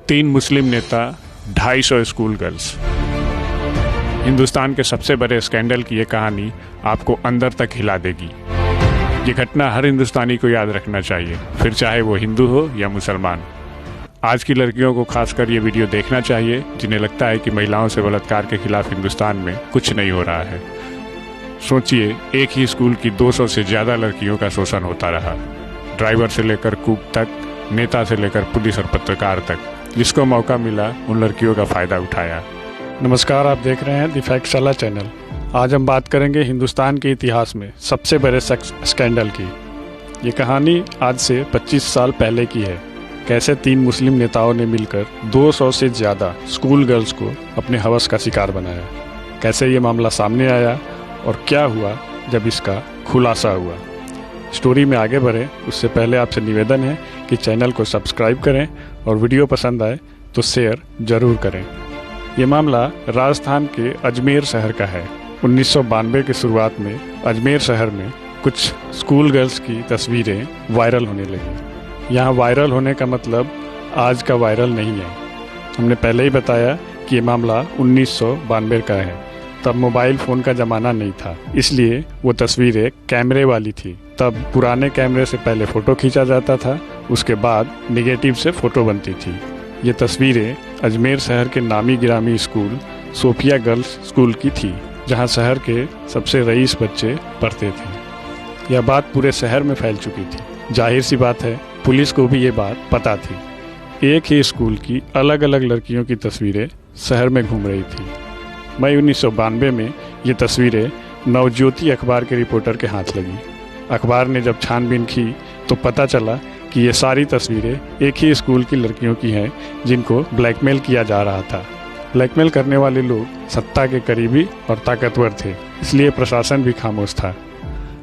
3 मुस्लिम नेता, 250 school girls. Hindustan के सबसे बड़े स्कैंडल की ये कहानी आपको अंदर तक हिला देगी। ये घटना हर हिंदुस्तानी को याद रखना चाहिए, फिर चाहे वो हिंदू हो या मुसलमान। आज की लड़कियों को खासकर ये वीडियो देखना चाहिए जिन्हें लगता है कि महिलाओं से बलात्कार के खिलाफ हिंदुस्तान में कुछ नहीं हो रहा है। सोचिए, एक ही स्कूल की 200 से ज़्यादा लड़कियों का शोषण होता रहा। ड्राइवर से लेकर कुक तक, नेता से लेकर पुलिस और पत्रकार तक, जिसको मौका मिला उन लड़कियों का फ़ायदा उठाया। नमस्कार, आप देख रहे हैं द फैक्ट्सशाला चैनल। आज हम बात करेंगे हिंदुस्तान के इतिहास में सबसे बड़े सेक्स स्कैंडल की। ये कहानी आज से 25 साल पहले की है। कैसे 3 मुस्लिम नेताओं ने मिलकर 200 से ज़्यादा स्कूल गर्ल्स को अपने हवस का शिकार बनाया। कैसे ये मामला सामने आया और क्या हुआ जब इसका खुलासा हुआ। स्टोरी में आगे बढ़ें उससे पहले आपसे निवेदन है कि चैनल को सब्सक्राइब करें और वीडियो पसंद आए तो शेयर ज़रूर करें। ये मामला राजस्थान के अजमेर शहर का है। 1992 की शुरुआत में अजमेर शहर में कुछ स्कूल गर्ल्स की तस्वीरें वायरल होने लगी। यहाँ वायरल होने का मतलब आज का वायरल नहीं है। हमने पहले ही बताया कि ये मामला 1992 का है। तब मोबाइल फ़ोन का ज़माना नहीं था, इसलिए वो तस्वीरें कैमरे वाली थी। तब पुराने कैमरे से पहले फ़ोटो खींचा जाता था, उसके बाद नेगेटिव से फ़ोटो बनती थी। ये तस्वीरें अजमेर शहर के नामी गिरामी स्कूल सोफिया गर्ल्स स्कूल की थी, जहाँ शहर के सबसे रईस बच्चे पढ़ते थे। यह बात पूरे शहर में फैल चुकी थी। जाहिर सी बात है, पुलिस को भी ये बात पता थी। एक ही स्कूल की अलग अलग लड़कियों की तस्वीरें शहर में घूम रही थी। मई 1992 में ये तस्वीरें नवज्योति अखबार के रिपोर्टर के हाथ लगी। अखबार ने जब छानबीन की तो पता चला कि ये सारी तस्वीरें एक ही स्कूल की लड़कियों की हैं जिनको ब्लैकमेल किया जा रहा था। ब्लैकमेल करने वाले लोग सत्ता के करीबी और ताकतवर थे, इसलिए प्रशासन भी खामोश था।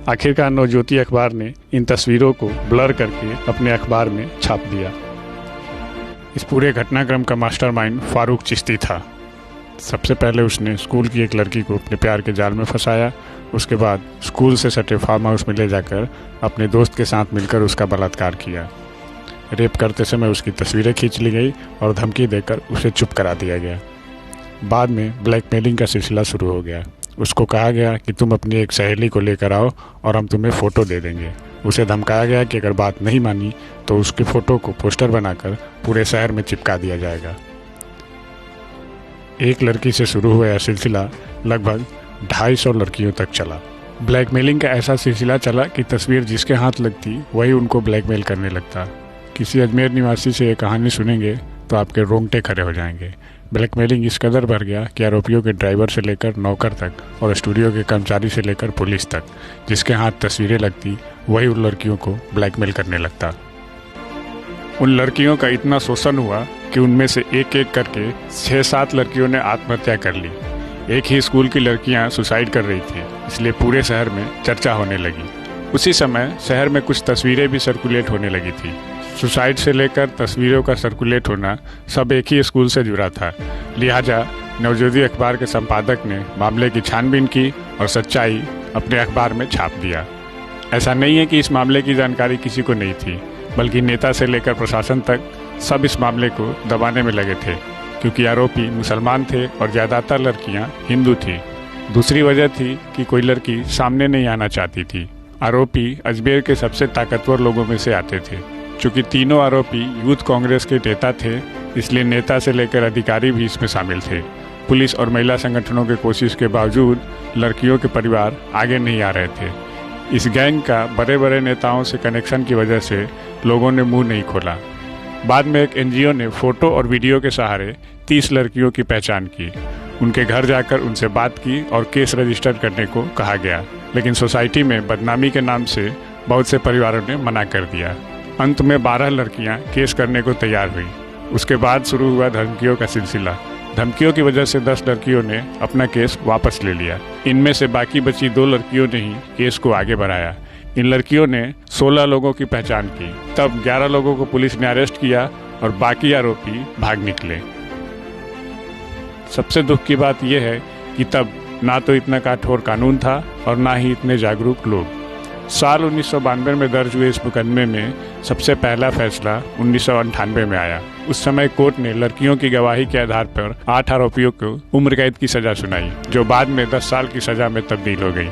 आखिरकार नवज्योति अखबार ने इन तस्वीरों को ब्लर करके अपने अखबार में छाप दिया। इस पूरे घटनाक्रम का मास्टरमाइंड फारूक चिश्ती था। सबसे पहले उसने स्कूल की एक लड़की को अपने प्यार के जाल में फंसाया। उसके बाद स्कूल से सटे फार्म हाउस में ले जाकर अपने दोस्त के साथ मिलकर उसका बलात्कार किया। रेप करते समय उसकी तस्वीरें खींच ली गई और धमकी देकर उसे चुप करा दिया गया। बाद में ब्लैकमेलिंग का सिलसिला शुरू हो गया। उसको कहा गया कि तुम अपनी एक सहेली को लेकर आओ और हम तुम्हें फ़ोटो दे देंगे। उसे धमकाया गया कि अगर बात नहीं मानी तो उसकी फ़ोटो को पोस्टर बनाकर पूरे शहर में चिपका दिया जाएगा। एक लड़की से शुरू हुआ यह सिलसिला लगभग 250 लड़कियों तक चला। ब्लैकमेलिंग का ऐसा सिलसिला चला कि तस्वीर जिसके हाथ लगती वही उनको ब्लैकमेल करने लगता। किसी अजमेर निवासी से ये कहानी सुनेंगे तो आपके रोंगटे खड़े हो जाएंगे। ब्लैकमेलिंग इस कदर बढ़ गया कि आरोपियों के ड्राइवर से लेकर नौकर तक और स्टूडियो के कर्मचारी से लेकर पुलिस तक, जिसके हाथ तस्वीरें लगती वही उन लड़कियों को ब्लैकमेल करने लगता। उन लड़कियों का इतना शोषण हुआ कि उनमें से एक एक करके 6-7 लड़कियों ने आत्महत्या कर ली। एक ही स्कूल की लड़कियां सुसाइड कर रही थी, इसलिए पूरे शहर में चर्चा होने लगी। उसी समय शहर में कुछ तस्वीरें भी सर्कुलेट होने लगी थी। सुसाइड से लेकर तस्वीरों का सर्कुलेट होना सब एक ही स्कूल से जुड़ा था। लिहाजा नवज्योति अखबार के संपादक ने मामले की छानबीन की और सच्चाई अपने अखबार में छाप दिया। ऐसा नहीं है कि इस मामले की जानकारी किसी को नहीं थी, बल्कि नेता से लेकर प्रशासन तक सब इस मामले को दबाने में लगे थे, क्योंकि आरोपी मुसलमान थे और ज़्यादातर लड़कियां हिंदू थी। दूसरी वजह थी कि कोई लड़की सामने नहीं आना चाहती थी। आरोपी अजमेर के सबसे ताकतवर लोगों में से आते थे। चूँकि तीनों आरोपी यूथ कांग्रेस के नेता थे, इसलिए नेता से लेकर अधिकारी भी इसमें शामिल थे। पुलिस और महिला संगठनों की कोशिश के बावजूद लड़कियों के परिवार आगे नहीं आ रहे थे। इस गैंग का बड़े बड़े नेताओं से कनेक्शन की वजह से लोगों ने मुंह नहीं खोला। बाद में एक एनजीओ ने फ़ोटो और वीडियो के सहारे 30 लड़कियों की पहचान की। उनके घर जाकर उनसे बात की और केस रजिस्टर करने को कहा गया, लेकिन सोसाइटी में बदनामी के नाम से बहुत से परिवारों ने मना कर दिया। अंत में 12 लड़कियां केस करने को तैयार हुई। उसके बाद शुरू हुआ धमकियों का सिलसिला। धमकियों की वजह से 10 लड़कियों ने अपना केस वापस ले लिया। इनमें से बाकी बची 2 लड़कियों ने ही केस को आगे बढ़ाया। इन लड़कियों ने 16 लोगों की पहचान की। तब 11 लोगों को पुलिस ने अरेस्ट किया और बाकी आरोपी भाग निकले। सबसे दुख की बात यह है कि तब ना तो इतना कठोर कानून था और ना ही इतने जागरूक लोग। साल 1992 में दर्ज हुए इस मुकदमे में सबसे पहला फैसला 1998 में आया। उस समय कोर्ट ने लड़कियों की गवाही के आधार पर 8 आरोपियों को उम्र कैद की सजा सुनाई, जो बाद में 10 साल की सजा में तब्दील हो गई।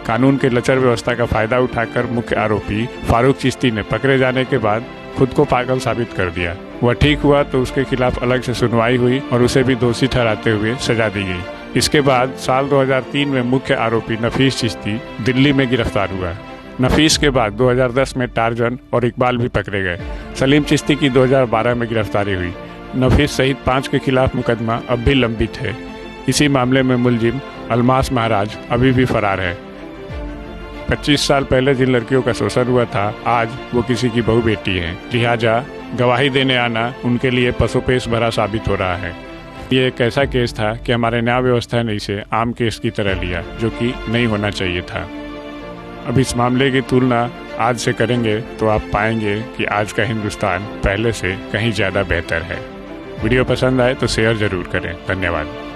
कानून के लचर व्यवस्था का फायदा उठाकर मुख्य आरोपी फारूक चिश्ती ने पकड़े जाने के बाद खुद को पागल साबित कर दिया। वह ठीक हुआ तो उसके खिलाफ अलग से सुनवाई हुई और उसे भी दोषी ठहराते हुए सजा दी गई। इसके बाद साल 2003 में मुख्य आरोपी नफीस चिश्ती दिल्ली में गिरफ्तार हुआ। नफीस के बाद 2010 में टार्जन और इकबाल भी पकड़े गए। सलीम चिश्ती की 2012 में गिरफ्तारी हुई। नफीस सहित 5 के खिलाफ मुकदमा अब भी लंबित है। इसी मामले में मुलजिम अलमास महाराज अभी भी फरार है। 25 साल पहले जिन लड़कियों का शोषण हुआ था, आज वो किसी की बहू बेटी है। लिहाजा गवाही देने आना उनके लिए पसोपेश भरा साबित हो रहा है। ये एक ऐसा केस था कि हमारे न्याय व्यवस्था ने इसे आम केस की तरह लिया, जो कि नहीं होना चाहिए था। अब इस मामले की तुलना आज से करेंगे तो आप पाएंगे कि आज का हिंदुस्तान पहले से कहीं ज़्यादा बेहतर है। वीडियो पसंद आए तो शेयर जरूर करें। धन्यवाद।